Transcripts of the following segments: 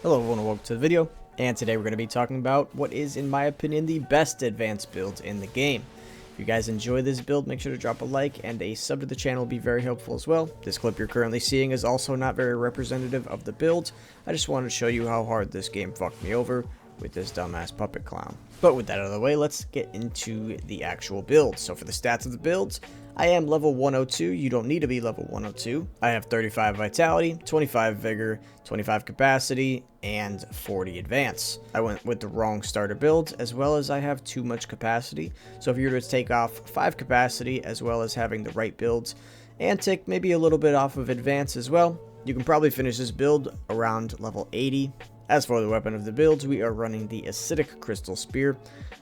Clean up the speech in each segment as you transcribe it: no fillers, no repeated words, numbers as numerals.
Hello everyone and welcome to the video, and today we're going to be talking about what is, in my opinion, the best advanced build in the game. If you guys enjoy this build, make sure to drop a like, and a sub to the channel will be very helpful as well. This clip you're currently seeing is also not very representative of the build. I just wanted to show you how hard this game fucked me over with this dumbass puppet clown. But with that out of the way, let's get into the actual build. So for the stats of the build, I am level 102. You don't need to be level 102. I have 35 vitality, 25 vigor, 25 capacity, and 40 advance. I went with the wrong starter build, as well as I have too much capacity. So if you were to take off 5 capacity, as well as having the right builds, and take maybe a little bit off of advance as well, you can probably finish this build around level 80. As for the weapon of the build, we are running the Acidic Crystal Spear.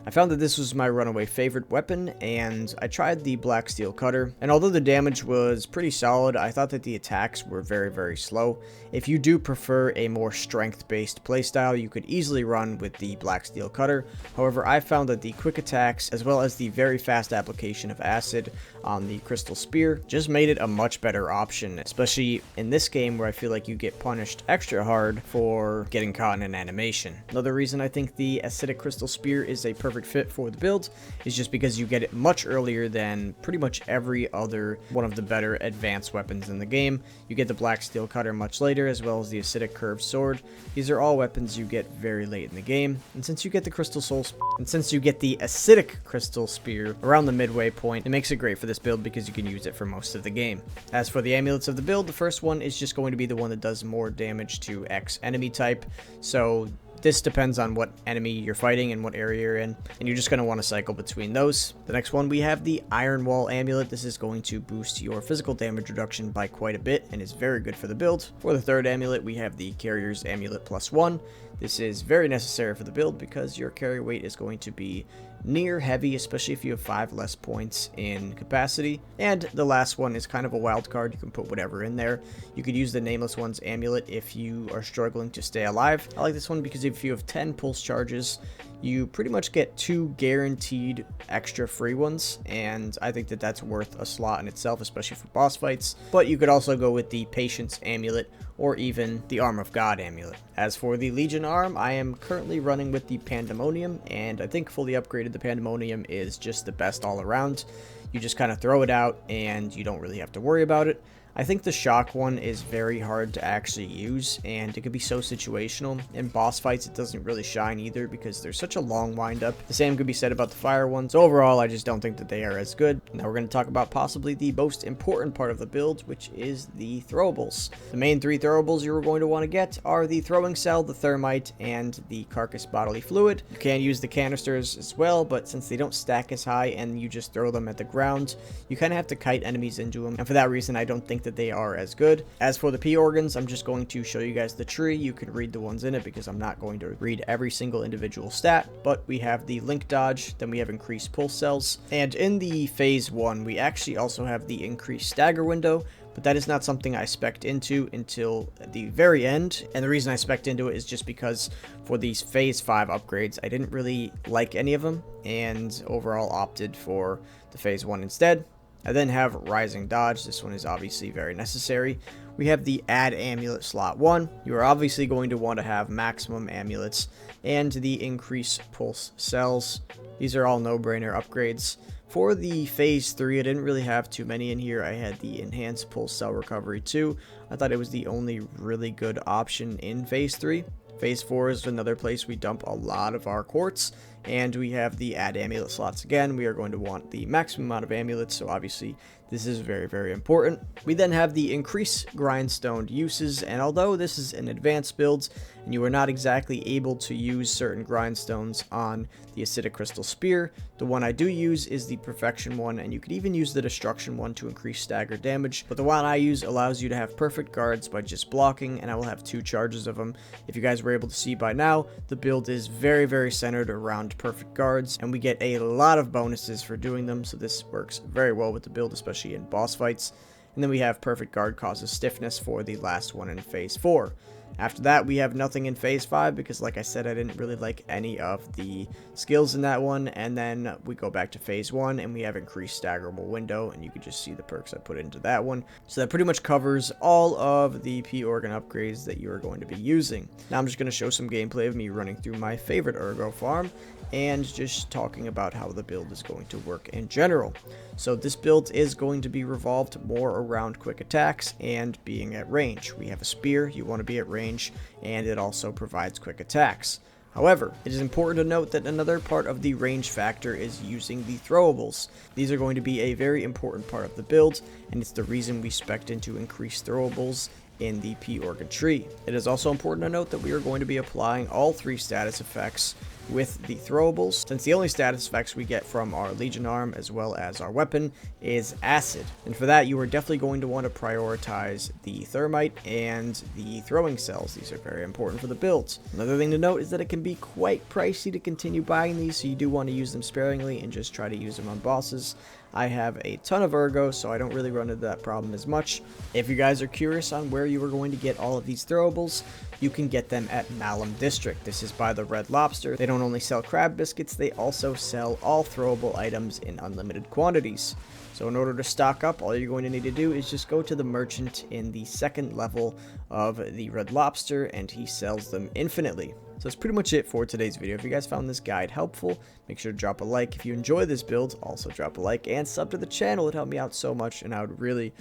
I found that this was my runaway favorite weapon, and I tried the Black Steel Cutter, and although the damage was pretty solid, I thought that the attacks were very slow. If you do prefer a more strength-based playstyle, you could easily run with the Black Steel Cutter. However, I found that the quick attacks, as well as the very fast application of acid on the Crystal Spear, just made it a much better option, especially in this game where I feel like you get punished extra hard for getting caught in an animation. Another reason I think the Acidic Crystal Spear is a perfect fit for the build is just because you get it much earlier than pretty much every other one of the better advanced weapons in the game. You get the Black Steel Cutter much later, as well as the Acidic Curved Sword. These are all weapons you get very late in the game, and since you get the Acidic Crystal Spear around the midway point, it makes it great for this build because you can use it for most of the game. As for the amulets of the build, the first one is just going to be the one that does more damage to X enemy type. So this depends on what enemy you're fighting and what area you're in, and you're just going to want to cycle between those. The next one, we have the Iron Wall Amulet. This is going to boost your physical damage reduction by quite a bit and is very good for the build. For the third amulet, we have the Carrier's Amulet +1. This is very necessary for the build because your carry weight is going to be near heavy, especially if you have 5 less points in capacity. And the last one is kind of a wild card. You can put whatever in there. You could use the Nameless One's amulet if you are struggling to stay alive. I like this one because if you have 10 pulse charges, you pretty much get 2 guaranteed extra free ones, and I think that that's worth a slot in itself, especially for boss fights. But you could also go with the Patience Amulet or even the Arm of God Amulet. As for the Legion Arm, I am currently running with the Pandemonium, and I think fully upgraded the Pandemonium is just the best all around. You just kind of throw it out and you don't really have to worry about it. I think the Shock one is very hard to actually use, and it could be so situational. In boss fights, it doesn't really shine either because there's such a long windup. The same could be said about the Fire one. So overall, I just don't think that they are as good. Now we're going to talk about possibly the most important part of the build, which is the Throwables. The main 3 Throwables you're going to want to get are the Throwing Cell, the Thermite, and the Carcass Bodily Fluid. You can use the canisters as well, but since they don't stack as high and you just throw them at the ground, you kind of have to kite enemies into them, and for that reason, I don't think that they are as good. As for the P organs, I'm just going to show you guys the tree. You can read the ones in it because I'm not going to read every single individual stat, but we have the link dodge, then we have increased pulse cells, and in the phase 1 we actually also have the increased stagger window, but that is not something I spec'd into until the very end. And the reason I spec'd into it is just because for these phase 5 upgrades, I didn't really like any of them and overall opted for the phase 1 instead. I then have Rising Dodge. This one is obviously very necessary. We have the Add Amulet slot 1. You are obviously going to want to have maximum amulets and the Increase Pulse Cells. These are all no-brainer upgrades. For the phase 3, I didn't really have too many in here. I had the Enhanced Pulse Cell Recovery 2. I thought it was the only really good option in phase 3. Phase 4 is another place we dump a lot of our quartz, and we have the Add Amulet slots again. We are going to want the maximum amount of amulets, so obviously this is very important. We then have the Increase Grindstone uses, and although this is an advanced build and you are not exactly able to use certain grindstones on the Acidic Crystal Spear, the one I do use is the Perfection one, and you could even use the Destruction one to increase stagger damage, but the one I use allows you to have perfect guards by just blocking, and I will have 2 charges of them. If you guys were able to see by now, the build is very centered around perfect guards, and we get a lot of bonuses for doing them, so this works very well with the build, especially in boss fights. And then we have Perfect Guard causes stiffness for the last one in phase 4. After that, we have nothing in phase 5 because, like I said, I didn't really like any of the skills in that one. And then we go back to phase 1 and we have increased staggerable window, and you can just see the perks I put into that one. So that pretty much covers all of the P organ upgrades that you are going to be using. Now I'm just going to show some gameplay of me running through my favorite ergo farm and just talking about how the build is going to work in general. So this build is going to be revolved more around quick attacks and being at range. We have a spear, you want to be at range, and it also provides quick attacks. However, it is important to note that another part of the range factor is using the throwables. These are going to be a very important part of the build, and it's the reason we spec'd into increased throwables in the P organ tree. It is also important to note that we are going to be applying all 3 status effects with the throwables, since the only status effects we get from our Legion arm as well as our weapon is acid. And for that, you are definitely going to want to prioritize the thermite and the throwing cells. These are very important for the builds. Another thing to note is that it can be quite pricey to continue buying these, so you do want to use them sparingly and just try to use them on bosses. I have a ton of ergo, so I don't really run into that problem as much. If you guys are curious on where you are going to get all of these throwables, you can get them at Malum District. This is by the Red Lobster. They don't only sell crab biscuits, they also sell all throwable items in unlimited quantities. So in order to stock up, all you're going to need to do is just go to the merchant in the 2nd level of the Red Lobster, and he sells them infinitely. So that's pretty much it for today's video. If you guys found this guide helpful, make sure to drop a like. If you enjoy this build, also drop a like and sub to the channel. It helped me out so much, and I would really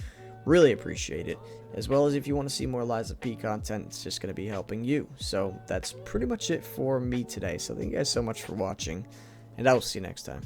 appreciate it. As well as if you want to see more Liza P content, it's just going to be helping you. So that's pretty much it for me today. So thank you guys so much for watching, and I will see you next time.